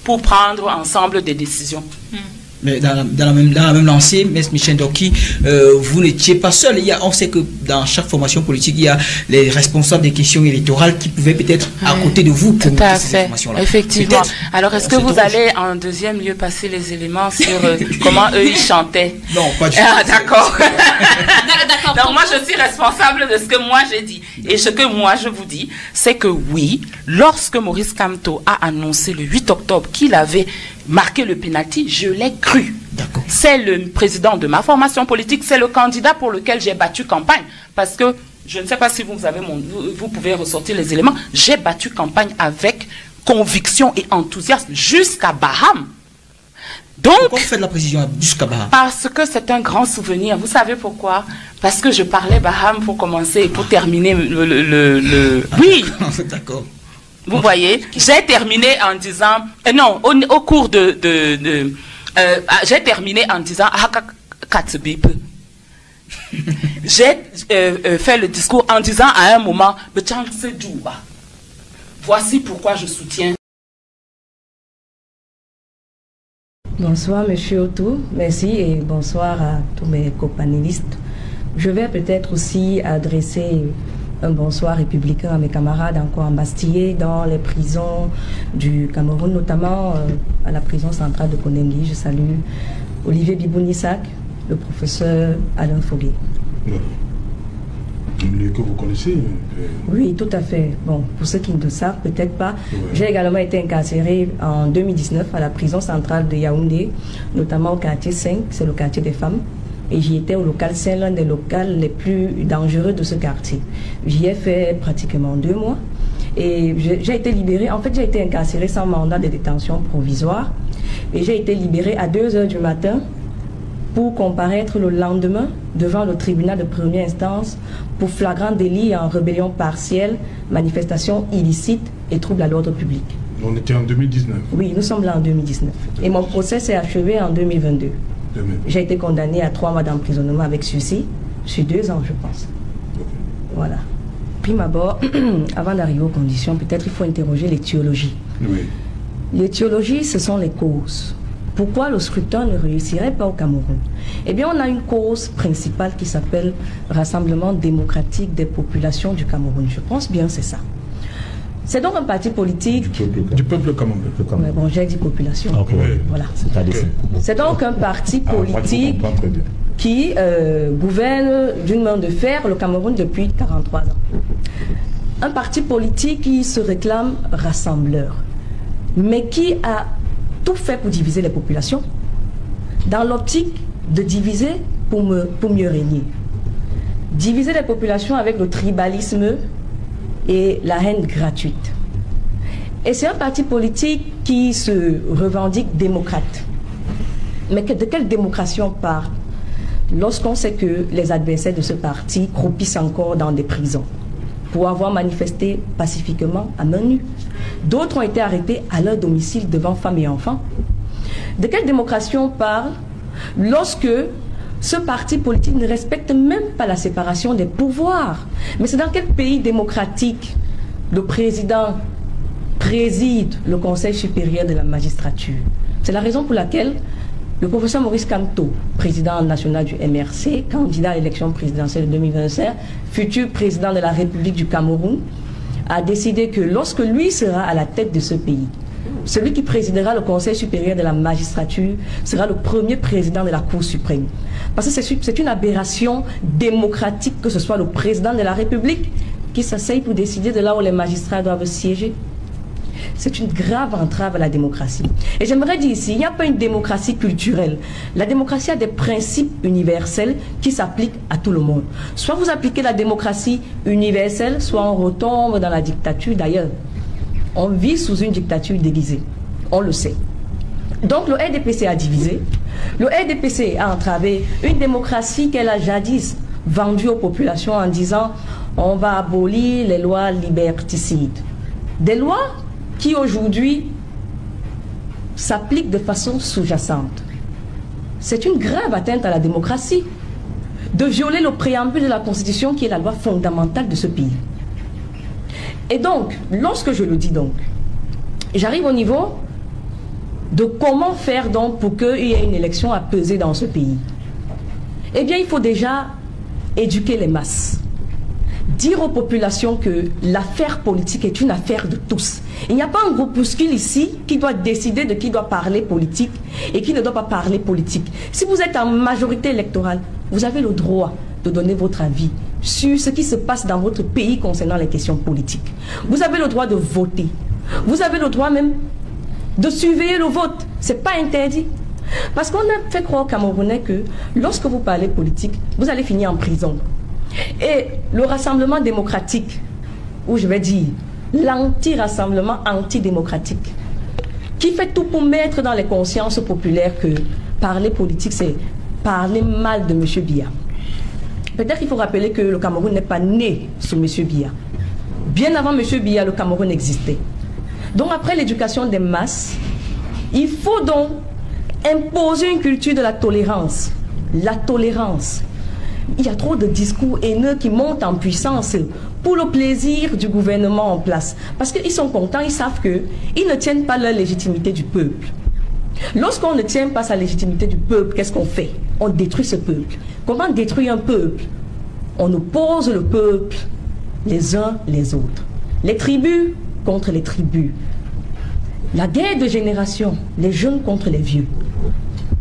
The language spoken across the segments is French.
pour prendre ensemble des décisions. Mais dans la même lancée, M. Michel Doki, vous n'étiez pas seul. On sait que dans chaque formation politique, il y a les responsables des questions électorales qui pouvaient peut-être à côté de vous pour tout à fait, effectivement. Alors, est-ce que vous allez en deuxième lieu passer les éléments sur comment eux ils chantaient? Non, pas du tout. Ah, d'accord. Donc, moi, je suis responsable de ce que moi j'ai dit. Et ce que moi je vous dis, c'est que oui, lorsque Maurice Kamto a annoncé le 8 octobre qu'il avait marqué le pénalty, je l'ai cru. C'est le président de ma formation politique, c'est le candidat pour lequel j'ai battu campagne. Parce que, je ne sais pas si vous pouvez ressortir les éléments, j'ai battu campagne avec conviction et enthousiasme jusqu'à Baham. Donc, pourquoi vous faites la précision jusqu'à Baham? Parce que c'est un grand souvenir. Vous savez pourquoi? Parce que je parlais Baham pour commencer et pour terminer Oui. D'accord. Vous voyez, j'ai terminé en disant, non, au cours j'ai terminé en disant, j'ai fait le discours en disant à un moment, voici pourquoi je soutiens. Bonsoir, Monsieur Otto, merci et bonsoir à tous mes copanélistes. Je vais peut-être aussi adresser un bonsoir républicain à mes camarades encore embastillés dans les prisons du Cameroun, notamment à la prison centrale de Kondengi. Je salue Olivier Bibounissak, le professeur Alain Foguet. Que vous connaissez? Oui, tout à fait. Bon, pour ceux qui ne le savent peut-être pas, j'ai également été incarcéré en 2019 à la prison centrale de Yaoundé, notamment au quartier 5, c'est le quartier des femmes. Et j'y étais au local 5, l'un des locaux les plus dangereux de ce quartier. J'y ai fait pratiquement 2 mois. Et j'ai été libéré, en fait j'ai été incarcéré sans mandat de détention provisoire. Et j'ai été libéré à 2 h du matin pour comparaître le lendemain devant le tribunal de première instance pour flagrant délit en rébellion partielle, manifestation illicite et trouble à l'ordre public. On était en 2019? Oui, nous sommes là en 2019. Et mon procès s'est achevé en 2022. J'ai été condamné à 3 mois d'emprisonnement avec sursis, sur 2 ans je pense. Voilà. Prime abord, avant d'arriver aux conditions, peut-être il faut interroger l'étiologie. Oui. L'étiologie, ce sont les causes. Pourquoi le scrutin ne réussirait pas au Cameroun? Eh bien, on a une cause principale qui s'appelle Rassemblement démocratique des populations du Cameroun. Je pense bien que c'est ça. C'est donc un parti politique... Du peuple camerounais. Bon, j'ai dit population. Okay. Voilà. Okay. C'est donc un parti politique qui gouverne d'une main de fer le Cameroun depuis 43 ans. Un parti politique qui se réclame rassembleur, mais qui a tout fait pour diviser les populations, dans l'optique de diviser pour mieux régner. Diviser les populations avec le tribalisme et la haine gratuite. Et c'est un parti politique qui se revendique démocrate. Mais de quelle démocratie on parle lorsqu'on sait que les adversaires de ce parti croupissent encore dans des prisons pour avoir manifesté pacifiquement à main nue? D'autres ont été arrêtés à leur domicile devant femmes et enfants. De quelle démocratie on parle lorsque ce parti politique ne respecte même pas la séparation des pouvoirs? Mais c'est dans quel pays démocratique le président préside le Conseil supérieur de la magistrature? C'est la raison pour laquelle le professeur Maurice Kamto, président national du MRC, candidat à l'élection présidentielle de 2025, futur président de la République du Cameroun, a décidé que lorsque lui sera à la tête de ce pays, celui qui présidera le Conseil supérieur de la magistrature sera le premier président de la Cour suprême. Parce que c'est une aberration démocratique que ce soit le président de la République qui s'asseye pour décider de là où les magistrats doivent siéger. C'est une grave entrave à la démocratie. Et j'aimerais dire ici, il n'y a pas une démocratie culturelle. La démocratie a des principes universels qui s'appliquent à tout le monde. Soit vous appliquez la démocratie universelle, soit on retombe dans la dictature. D'ailleurs, on vit sous une dictature déguisée. On le sait. Donc le RDPC a divisé. Le RDPC a entravé une démocratie qu'elle a jadis vendue aux populations en disant on va abolir les lois liberticides. Des lois qui aujourd'hui s'appliquent de façon sous-jacente. C'est une grave atteinte à la démocratie de violer le préambule de la Constitution qui est la loi fondamentale de ce pays. Et donc, lorsque je le dis donc, j'arrive au niveau de comment faire donc pour qu'il y ait une élection apaisée dans ce pays. Eh bien, il faut déjà éduquer les masses. Dire aux populations que l'affaire politique est une affaire de tous. Il n'y a pas un groupuscule ici qui doit décider de qui doit parler politique et qui ne doit pas parler politique. Si vous êtes en majorité électorale, vous avez le droit de donner votre avis sur ce qui se passe dans votre pays concernant les questions politiques. Vous avez le droit de voter. Vous avez le droit même de surveiller le vote. Ce n'est pas interdit. Parce qu'on a fait croire aux Camerounais que lorsque vous parlez politique, vous allez finir en prison. Et le Rassemblement démocratique, ou je vais dire l'anti-rassemblement antidémocratique, qui fait tout pour mettre dans les consciences populaires que parler politique, c'est parler mal de M. Biya. Peut-être qu'il faut rappeler que le Cameroun n'est pas né sous M. Biya. Bien avant M. Biya, le Cameroun existait. Donc après l'éducation des masses, il faut donc imposer une culture de la tolérance. La tolérance. Il y a trop de discours haineux qui montent en puissance pour le plaisir du gouvernement en place. Parce qu'ils sont contents, ils savent qu'ils ne tiennent pas la légitimité du peuple. Lorsqu'on ne tient pas sa légitimité du peuple, qu'est-ce qu'on fait? On détruit ce peuple. Comment détruire un peuple? On oppose le peuple les uns les autres. Les tribus contre les tribus. La guerre de génération, les jeunes contre les vieux.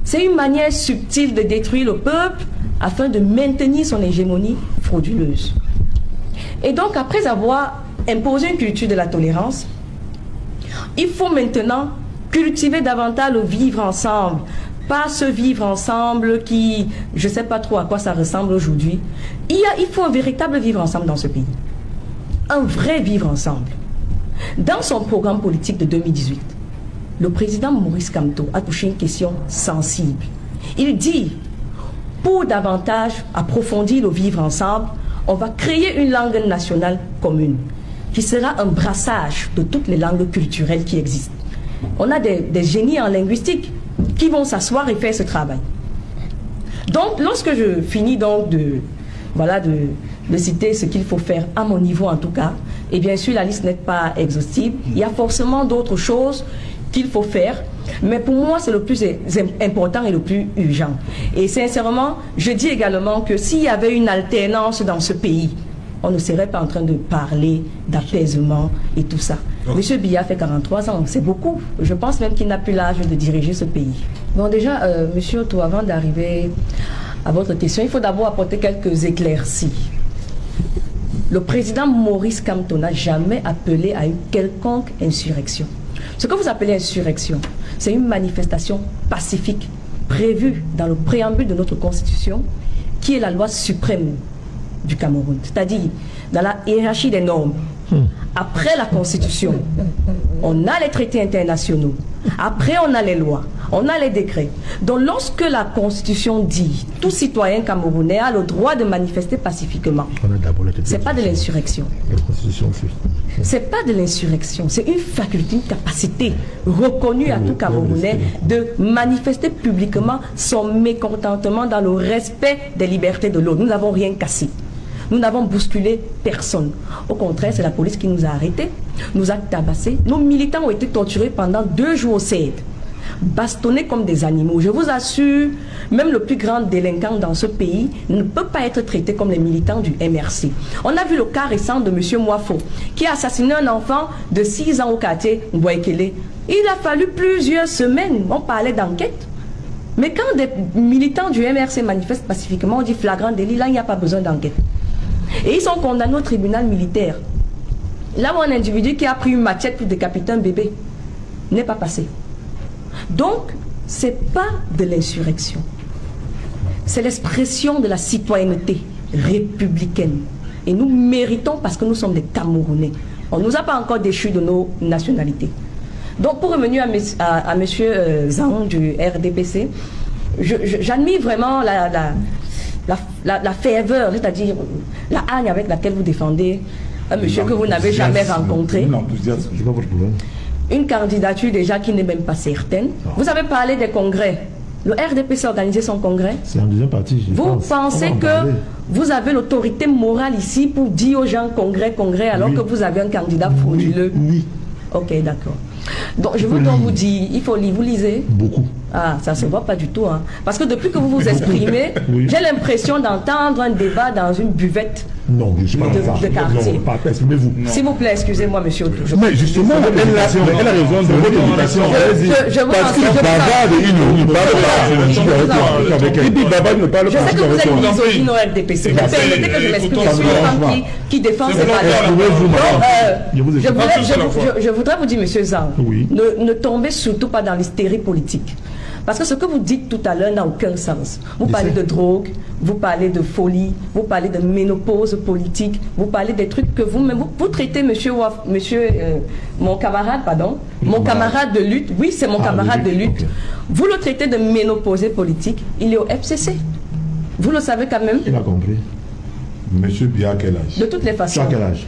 C'est une manière subtile de détruire le peuple afin de maintenir son hégémonie frauduleuse. Et donc, après avoir imposé une culture de la tolérance, il faut maintenant cultiver davantage le vivre ensemble. Pas ce vivre ensemble qui, je ne sais pas trop à quoi ça ressemble aujourd'hui. Il faut un véritable vivre ensemble dans ce pays. Un vrai vivre ensemble. Dans son programme politique de 2018, le président Maurice Kamto a touché une question sensible. Il dit, pour davantage approfondir le vivre ensemble, on va créer une langue nationale commune, qui sera un brassage de toutes les langues culturelles qui existent. On a des génies en linguistique qui vont s'asseoir et faire ce travail. Donc, lorsque je finis donc de citer ce qu'il faut faire à mon niveau en tout cas, et bien sûr la liste n'est pas exhaustive, il y a forcément d'autres choses qu'il faut faire, mais pour moi c'est le plus important et le plus urgent. Et sincèrement, je dis également que s'il y avait une alternance dans ce pays, on ne serait pas en train de parler d'apaisement et tout ça. Monsieur Biya fait 43 ans, c'est beaucoup. Je pense même qu'il n'a plus l'âge de diriger ce pays. Bon déjà, Monsieur Otto, avant d'arriver à votre question, il faut d'abord apporter quelques éclaircies. Le président Maurice Kamto n'a jamais appelé à une quelconque insurrection. Ce que vous appelez insurrection, c'est une manifestation pacifique prévue dans le préambule de notre Constitution, qui est la loi suprême du Cameroun, c'est-à-dire dans la hiérarchie des normes. Après la Constitution, on a les traités internationaux, après on a les lois, on a les décrets. Donc lorsque la Constitution dit tout citoyen camerounais a le droit de manifester pacifiquement, c'est pas de l'insurrection. C'est pas de l'insurrection, c'est une faculté, une capacité reconnue à tout Camerounais de manifester publiquement son mécontentement dans le respect des libertés de l'autre. Nous n'avons rien cassé. Nous n'avons bousculé personne. Au contraire, c'est la police qui nous a arrêtés, nous a tabassés. Nos militants ont été torturés pendant 2 jours au CED, bastonnés comme des animaux. Je vous assure, même le plus grand délinquant dans ce pays ne peut pas être traité comme les militants du MRC. On a vu le cas récent de M. Moifo, qui a assassiné un enfant de 6 ans au quartier Boekele. Il a fallu plusieurs semaines, on parlait d'enquête. Mais quand des militants du MRC manifestent pacifiquement, on dit flagrant délit, là il n'y a pas besoin d'enquête. Et ils sont condamnés au tribunal militaire. Là où un individu qui a pris une machette pour décapiter un bébé n'est pas passé. Donc, ce n'est pas de l'insurrection. C'est l'expression de la citoyenneté républicaine. Et nous méritons parce que nous sommes des Camerounais. On ne nous a pas encore déchus de nos nationalités. Donc, pour revenir à M. Zahon du RDPC, j'admire vraiment la ferveur, c'est-à-dire la haine avec laquelle vous défendez un monsieur que vous n'avez jamais rencontré. Une candidature déjà qui n'est même pas certaine. Vous avez parlé des congrès. Le RDPC a organisé son congrès. C'est en deuxième partie. Vous pensez que vous avez l'autorité morale ici pour dire aux gens congrès, alors que vous avez un candidat frauduleux? Oui. Ok, d'accord. Donc, je veux donc vous dire, il faut lire, vous lisez? Beaucoup. Ah, ça ne se voit pas du tout. Hein. Parce que depuis que vous vous exprimez, Oui. j'ai l'impression d'entendre un débat dans une buvette Non, je ne suis pas de, dans ça. de quartier. Non, pas, exprimez-vous. S'il vous plaît, excusez-moi, monsieur Otto. Mais justement, elle a raison de votre invitation. Je vous Parce en- qu'il je vous en- bavarde, il ne parle pas. Avec elle. Il bavarde, il ne parle Je pas. sais que vous êtes misogyne au RDPC. Vous permettez que je m'exprime. Je suis une femme qui défend ses valeurs. Donc, je voudrais vous dire, monsieur Zang, Oui. ne tombez surtout pas dans l'hystérie politique. Parce que ce que vous dites tout à l'heure n'a aucun sens. Vous parlez de drogue, vous parlez de folie, vous parlez de ménopause politique, vous parlez des trucs que vous-même, vous traitez mon camarade, pardon, mon camarade de lutte, oui c'est mon camarade de lutte, vous le traitez de ménopausé politique, il est au FCC. Vous le savez quand même. Il a compris. Monsieur Bia, quel âge? De toutes les Tu façons. as quel âge?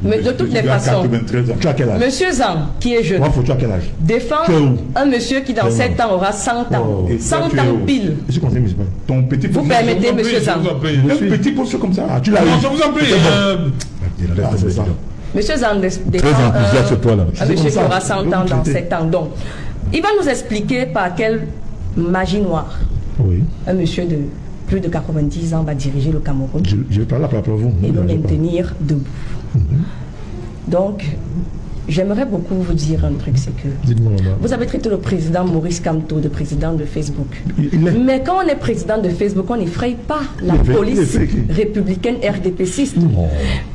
Mais de toutes les façons. 93 ans. Tu as quel âge? Monsieur Zang, qui est jeune, Moi, faut tu as quel âge? défend Tu es où? un monsieur qui dans 7 ans aura 100 ans. Oh. Et 100 toi, tu es ans où? pile. Je suis conseiller municipal. Ton petit Vous permettez, monsieur Zang. Je suis Un petit poste comme ça. Ah, tu l'as eu. Non, je vous en prie. Ah, c'est ça. Monsieur Zang défend Très enthousiaste, ce toi-là. un C'est monsieur comme qui ça. aura 100 ans Donc, dans traiter. 7 ans. Donc, il va nous expliquer par quelle magie noire Oui. un monsieur de plus de 90 ans va diriger le Cameroun Je vais parler après vous. et nous maintenir debout. Donc, j'aimerais beaucoup vous dire un truc, c'est que Dites-moi, maman. vous avez traité le président Maurice Kamto de président de Facebook. Il est. Mais quand on est président de Facebook, on n'effraie pas la Il est police fait qui? républicaine RDPCiste. Oh.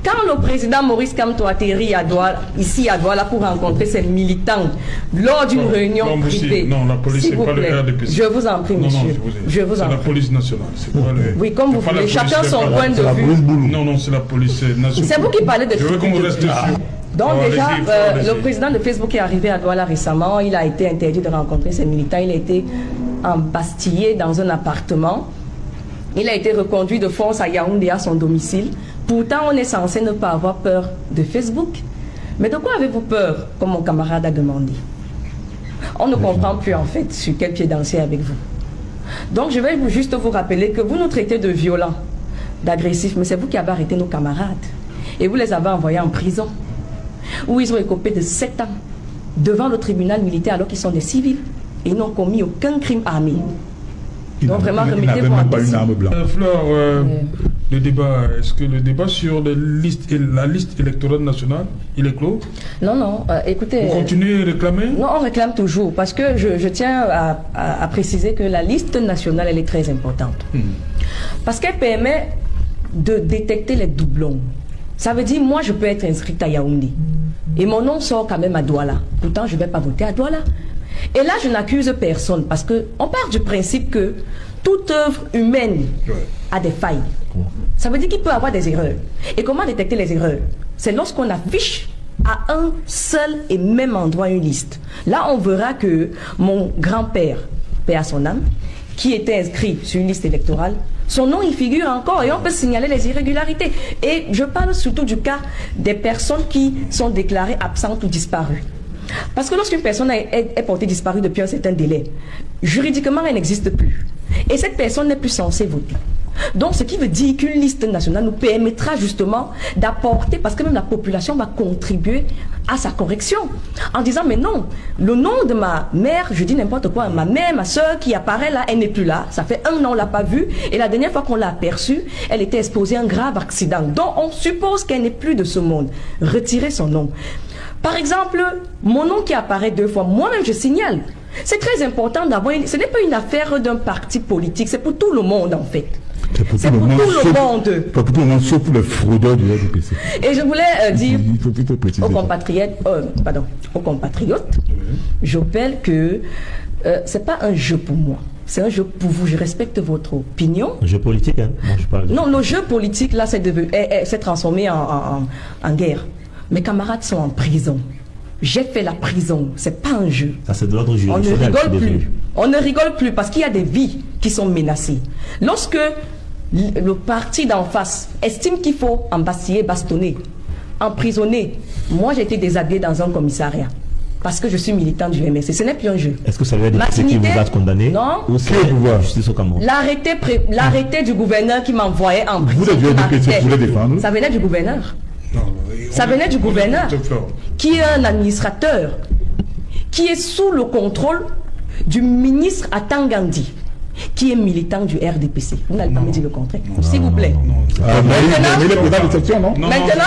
Quand le président Maurice Kamto atterrit ici à Douala pour rencontrer ses militants lors d'une réunion non, monsieur, privée, non, la police, s'il c'est vous pas le plaît, RDPC. je vous en prie, Non, non, monsieur. Je vous c'est en la prie. police nationale. C'est pas le. Oui, comme vous c'est pas la voulez. police Chacun son fédérale. point de C'est la vue. police boulot. Non, non, c'est la police nationale. C'est vous qui parlez de Je veux qu'on trucs reste de- dessus. Donc Oh, déjà, allez-y, le allez-y. président de Facebook est arrivé à Douala récemment. Il a été interdit de rencontrer ses militants. Il a été embastillé dans un appartement. Il a été reconduit de force à Yaoundé à son domicile. Pourtant, on est censé ne pas avoir peur de Facebook. Mais de quoi avez-vous peur, comme mon camarade a demandé? On ne comprend plus en fait sur quel pied danser avec vous. Donc je vais juste vous rappeler que vous nous traitez de violents, d'agressifs, mais c'est vous qui avez arrêté nos camarades. Et vous les avez envoyés en prison, où ils ont écopé de 7 ans devant le tribunal militaire alors qu'ils sont des civils et ils n'ont commis aucun crime armé. Donc vraiment, Il n'avait remettez-vous en même pas une question. arme blanche. Fleur, le débat, est-ce que le débat sur la liste électorale nationale, il est clos? Non, non, écoutez... Vous continuez à réclamer? Non, on réclame toujours parce que je tiens à préciser que la liste nationale, elle est très importante. Parce qu'elle permet de détecter les doublons. Ça veut dire, moi, je peux être inscrite à Yaoundé. Et mon nom sort quand même à Douala. Pourtant, je ne vais pas voter à Douala. Et là, je n'accuse personne parce qu'on part du principe que toute œuvre humaine a des failles. Ça veut dire qu'il peut y avoir des erreurs. Et comment détecter les erreurs? C'est lorsqu'on affiche à un seul et même endroit une liste. Là, on verra que mon grand-père, paix à son âme, qui était inscrit sur une liste électorale, son nom y figure encore et on peut signaler les irrégularités. Et je parle surtout du cas des personnes qui sont déclarées absentes ou disparues. Parce que lorsqu'une personne est portée disparue depuis un certain délai, juridiquement, elle n'existe plus. Et cette personne n'est plus censée voter. Donc, ce qui veut dire qu'une liste nationale nous permettra justement d'apporter, parce que même la population va contribuer à sa correction, en disant, mais non, le nom de ma mère, je dis n'importe quoi, ma mère, ma soeur qui apparaît là, elle n'est plus là, ça fait 1 an, on ne l'a pas vue, et la dernière fois qu'on l'a aperçue, elle était exposée à un grave accident, donc on suppose qu'elle n'est plus de ce monde. Retirez son nom. Par exemple, mon nom qui apparaît 2 fois, moi-même je signale. C'est très important d'avoir, ce n'est pas une affaire d'un parti politique, c'est pour tout le monde en fait. C'est pour tout le monde. Pas pour tout le monde, sauf pour les fraudeurs du RDPC. Et je voulais dire Il faut plutôt préciser. aux compatriotes, j'appelle que c'est pas un jeu pour moi, c'est un jeu pour vous. Je respecte votre opinion. Un jeu politique, hein? Moi, je parle de... Non, le jeu politique là, s'est transformé en guerre. Mes camarades sont en prison. J'ai fait la prison, c'est pas un jeu. Ça, c'est de l'ordre On ne juridictionnel. rigole plus. On ne rigole plus parce qu'il y a des vies qui sont menacées. Lorsque le parti d'en face estime qu'il faut embastiller, bastonner, emprisonner, moi j'ai été déshabillé dans un commissariat parce que je suis militant du MSC. Ce n'est plus un jeu. Est-ce que ça veut dire Ma que c'est qui dignité- vous a condamné? Non. Ou c'est Qui est pouvoir? la justice au Cameroun? L'arrêté du gouverneur qui m'envoyait en prison. Vous êtes du qui RDPC, m'arrêtait. vous voulez défendre? Ça venait du gouverneur. Non, Ça venait du gouverneur, qui est un administrateur qui est sous le contrôle du ministre Atangandi, qui est militant du RDPC. Vous n'allez pas me dire le contraire, s'il vous plaît. Mais il est président de section, non? Maintenant,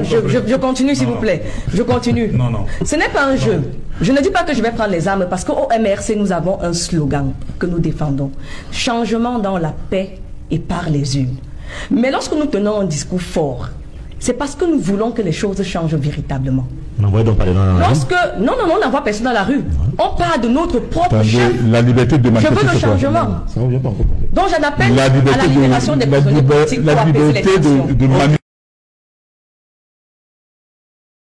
je continue, s'il vous plaît. Je continue. Non. Ce n'est pas un jeu. Je ne dis pas que je vais prendre les armes parce qu'au MRC, nous avons un slogan que nous défendons. Changement dans la paix et par les urnes. Mais lorsque nous tenons un discours fort, c'est parce que nous voulons que les choses changent véritablement. N'envoyez donc pas les gens dans la rue. Non, on n'envoie personne dans la rue. On parle de notre propre chef. La liberté de manifester. Je veux le changement. Ça revient pas encore. Donc j'en appelle à la libération des prisonniers politiques pour apaiser les tensions.